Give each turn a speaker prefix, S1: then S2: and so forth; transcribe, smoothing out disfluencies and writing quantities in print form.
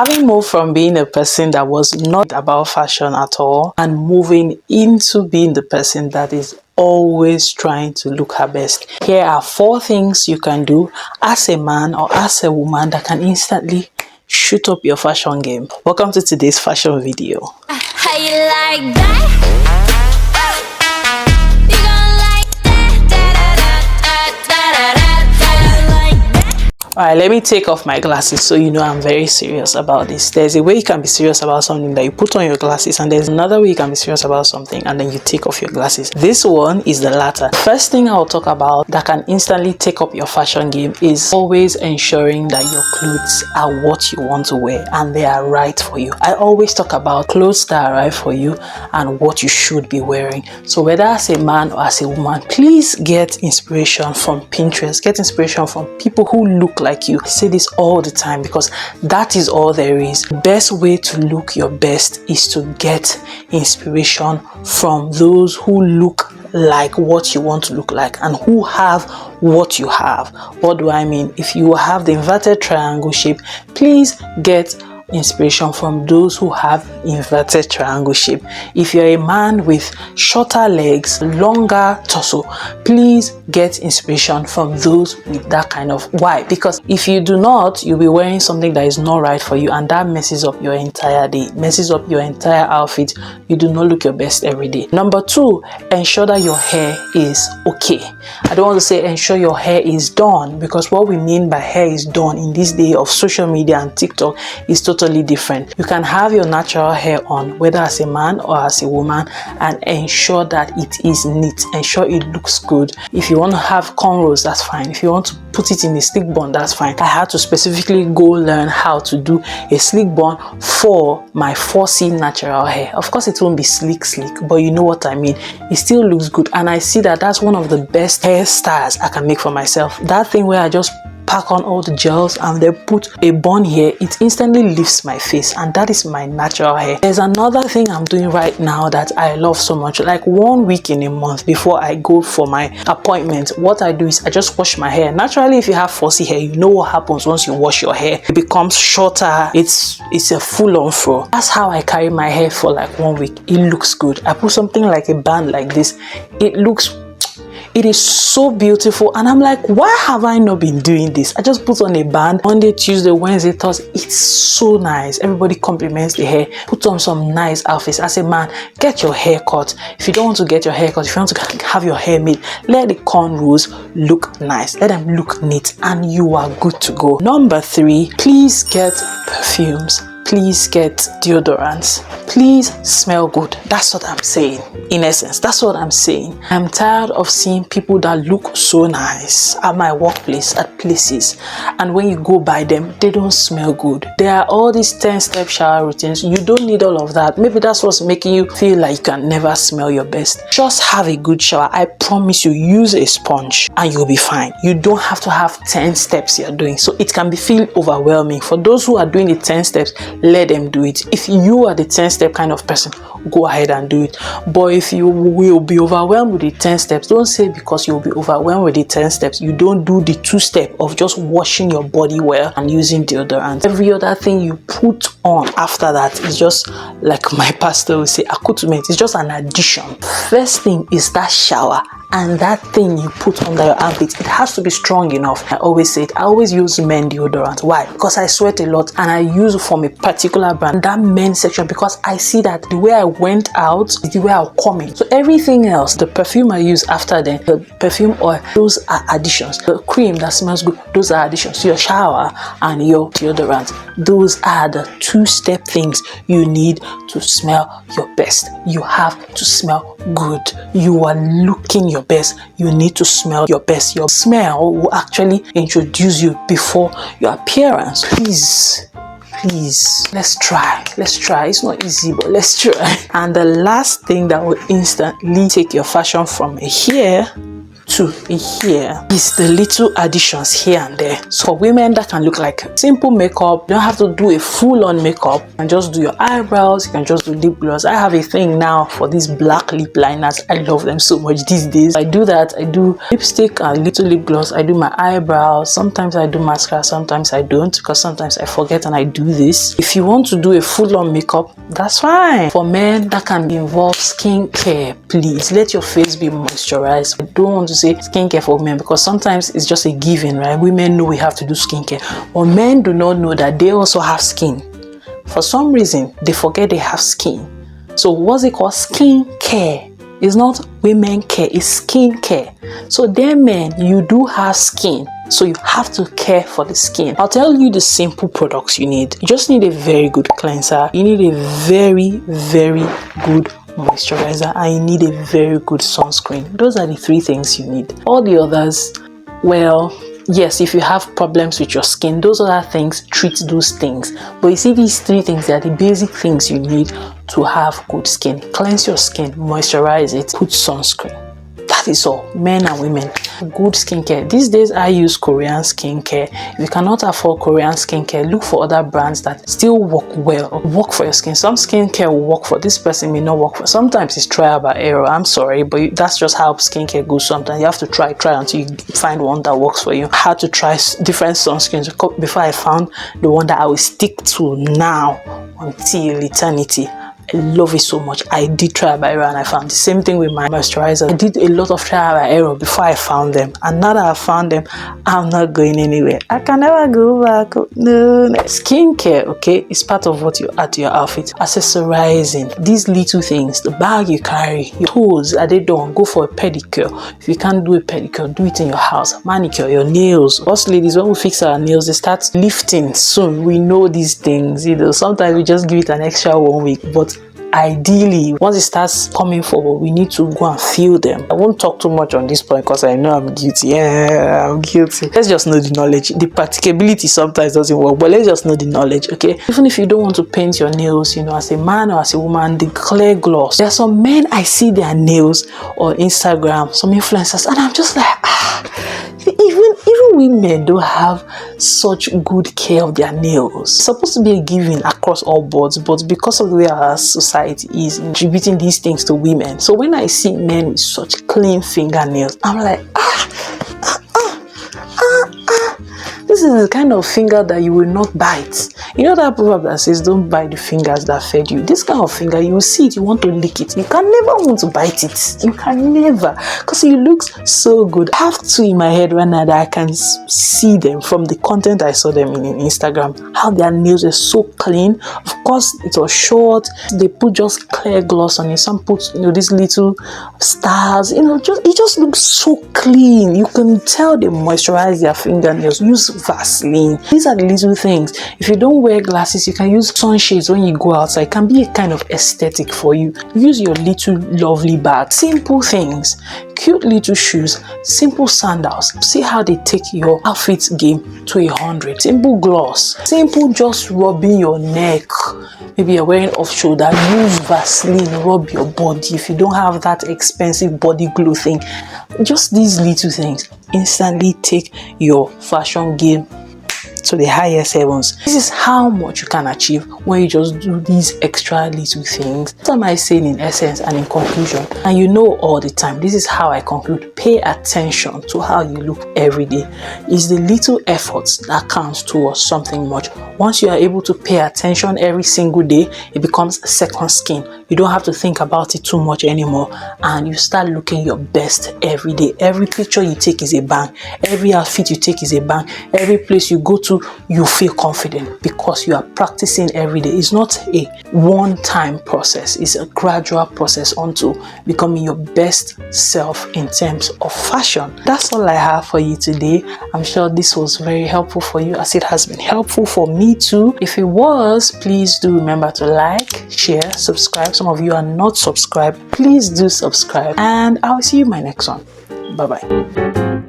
S1: Having moved from being a person that was not about fashion at all and moving into being the person that is always trying to look her best, here are 4 things you can do as a man or as a woman that can instantly shoot up your fashion game. Welcome to today's fashion video.
S2: How you like that?
S1: Alright, let me take off my glasses so you know I'm very serious about this. There's a way you can be serious about something that you put on your glasses, and there's another way you can be serious about something and then you take off your glasses. This one is the latter. First thing I'll talk about that can instantly take up your fashion game is always ensuring that your clothes are what you want to wear and they are right for you. I always talk about clothes that are right for you and what you should be wearing. So whether as a man or as a woman, please get inspiration from Pinterest, get inspiration from people who look like you. I say this all the time because that is all there is. The best way to look your best is to get inspiration from those who look like what you want to look like and who have what you have. What do I mean? If you have the inverted triangle shape, please get inspiration from those who have inverted triangle shape. If you're a man with shorter legs, longer torso, please get inspiration from those with that kind of. Why? Because if you do not, you'll be wearing something that is not right for you, and that messes up your entire day, messes up your entire outfit. You do not look your best every day. Number 2, ensure that your hair is okay. I don't want to say ensure your hair is done, because what we mean by hair is done in this day of social media and TikTok is totally different. You can have your natural hair on, whether as a man or as a woman, and ensure that it is neat, ensure it looks good. If you want to have cornrows, that's fine. If you want to put it in a slick bun, that's fine. I had to specifically go learn how to do a slick bun for my 4C natural hair. Of course it won't be slick, but you know what I mean. It still looks good, and I see that that's one of the best hairstyles I can make for myself. That thing where I just pack on all the gels and then put a bun here, it instantly lifts my face, and that is my natural hair. There's another thing I'm doing right now that I love so much. Like 1 week in a month before I go for my appointment, what I do is I just wash my hair. Naturally, if you have 4C hair, you know what happens once you wash your hair. It becomes shorter. It's a full-on fro. That's how I carry my hair for like 1 week. It looks good. I put something like a band like this. It is so beautiful, and I'm like, why have I not been doing this? I just put on a band Monday, Tuesday, Wednesday, Thursday. It's so nice. Everybody compliments the hair. Put on some nice outfits. As a man, get your hair cut. If you don't want to get your hair cut, if you want to have your hair made, let the cornrows look nice, let them look neat, and you are good to go. Number 3, please get perfumes. Please get deodorants. Please smell good. That's what I'm saying. In essence, that's what I'm saying. I'm tired of seeing people that look so nice at my workplace, at places, and when you go by them, they don't smell good. There are all these 10-step shower routines. You don't need all of that. Maybe that's what's making you feel like you can never smell your best. Just have a good shower. I promise you, use a sponge and you'll be fine. You don't have to have 10 steps you're doing, so it can feel overwhelming. For those who are doing the 10 steps, let them do it. If you are the 10-step kind of person, go ahead and do it. But if you will be overwhelmed with the 10 steps, don't say because you'll be overwhelmed with the 10 steps, you don't do the 2-step of just washing your body well and using deodorant. Every other thing you put on after that is just, like my pastor will say, accoutrement. It's just an addition. First thing is that shower, and that thing you put under your armpit, it has to be strong enough. I always say it. I always use men deodorant. Why? Because I sweat a lot, and I use from a particular brand, that men section, because I see that the way I went out is the way I'll come in. So everything else, the perfume I use after then, the perfume oil, those are additions. The cream that smells good, those are additions. Your shower and your deodorant, those are the 2-step things you need to smell your best. You have to smell good. You are looking your best. You need to smell your best. Your smell will actually introduce you before your appearance. Please, let's try. It's not easy, but let's try. And the last thing that will instantly take your fashion from here to little here is the little additions here and there. So for women, that can look like simple makeup. You don't have to do a full-on makeup. You can just do your eyebrows. You can just do lip gloss. I have a thing now for these black lip liners. I love them so much these days. I do that. I do lipstick and little lip gloss. I do my eyebrows. Sometimes I do mascara. Sometimes I don't, because sometimes I forget and I do this. If you want to do a full-on makeup, that's fine. For men, that can involve skincare. Please let your face be moisturized. I don't want to say skincare for men because sometimes it's just a given, right? Women know we have to do skincare, but men do not know that they also have skin. For some reason, they forget they have skin. So what's it called? Skincare. It's not women care, it's skin care. So then men, you do have skin, so you have to care for the skin. I'll tell you the simple products you need. You just need a very good cleanser. You need a very, very good moisturizer, and you need a very good sunscreen. Those are the 3 things you need. All the others, well, yes, if you have problems with your skin, those other things treat those things. But you see, these 3 things are the basic things you need to have good skin. Cleanse your skin, moisturize it, put sunscreen. That is all. Men and women, good skincare. These days I use Korean skincare. If you cannot afford Korean skincare, look for other brands that still work well, work for your skin. Some skincare will work for this person, may not work for. Sometimes it's trial by error. I'm sorry, but that's just how skincare goes. Sometimes you have to try until you find one that works for you. I had to try different sunscreens before I found the one that I will stick to now until eternity. I love it so much. I did trial by error and I found the same thing with my moisturizer. I did a lot of trial by error before I found them, and now that I found them, I'm not going anywhere. I can never go back. No. Skincare, okay, is part of what you add to your outfit. Accessorizing, these little things, the bag you carry, your toes, are they done? Go for a pedicure. If you can't do a pedicure, do it in your house. Manicure, your nails. Us ladies, when we fix our nails, they start lifting soon. We know these things, sometimes we just give it an extra 1 week, but ideally, once it starts coming forward, we need to go and feel them. I won't talk too much on this point because I know I'm guilty. Yeah, I'm guilty. Let's just know the knowledge. The practicability sometimes doesn't work, but let's just know the knowledge, okay? Even if you don't want to paint your nails, as a man or as a woman, the clear gloss. There are some men, I see their nails on Instagram, some influencers, and I'm just like, even women don't have such good care of their nails. It's supposed to be a given across all boards, but because of the way our society is attributing these things to women. So when I see men with such clean fingernails, I'm like, this is the kind of finger that you will not bite. You know that proverb that says, don't bite the fingers that fed you. This kind of finger, you will see it, you want to lick it. You can never want to bite it. You can never, because it looks so good. I have 2 in my head right now that I can see them from the content I saw them in Instagram, how their nails are so clean. Of course, it was short. They put just clear gloss on it. Some put, these little stars. It just looks so clean. You can tell they moisturize their fingernails. Use Vaseline. These are the little things. If you don't wear glasses, you can use sunshades when you go outside. It can be a kind of aesthetic for you. Use your little lovely bag. Simple things. Cute little shoes. Simple sandals. See how they take your outfit game to 100. Simple gloss. Simple just rubbing your neck. Maybe you're wearing off shoulder. Use Vaseline. Rub your body. If you don't have that expensive body glue thing, just these little things instantly take your fashion game to the highest heavens. This is how much you can achieve when you just do these extra little things. What am I saying in essence and in conclusion? And all the time, this is how I conclude. Pay attention to how you look every day. It's the little efforts that counts towards something much. Once you are able to pay attention every single day, it becomes a second skin. You don't have to think about it too much anymore, and you start looking your best every day. Every picture you take is a bang. Every outfit you take is a bang. Every place you go to, you feel confident because you are practicing every day. It's not a one-time process. It's a gradual process onto becoming your best self in terms of fashion. That's all I have for you today. I'm sure this was very helpful for you, as it has been helpful for me too. If it was, please do remember to like, share, subscribe. Some of you are not subscribed. Please do subscribe, and I'll see you in my next one. Bye-bye.